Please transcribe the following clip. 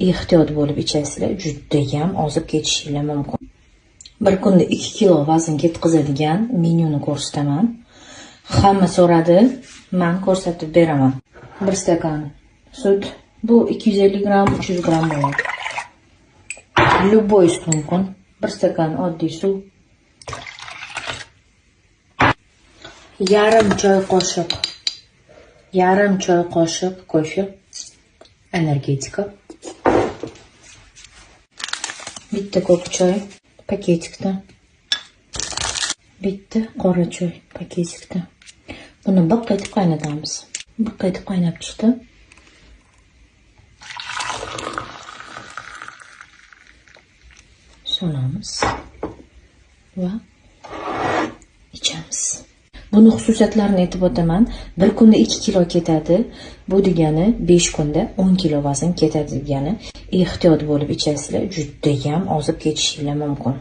ehtiyot bo'lib ichasizlar, judayam ozib ketishinglar mumkin. Bir kunda 2 kilo vazn ketkazadigan menyuni ko'rsataman. Hamma so'radi, men ko'rsatib beraman. 1 stakan sut, bu 250 gram, 300 gram bo'ladi. Любой sut mumkin. 1 stakan oddiy suv. Yarim choy qoshiq kofe. Energetika. Bitta ko'k choy paketikdan. Bitta qora choy paketikdan. Buni bir qaytib qaynatamiz. Bir qaytib qaynab chiqdi. Solamiz va ichamiz. Buni xususiyatlarini aytib o'taman. Bir kunda 2 kilo ketadi. Bu degani 5 kunda 10 kilo vazn ketadi degani. Ehtiyot bo'lib ichasizlar, judayam ozib ketishinglar mumkin.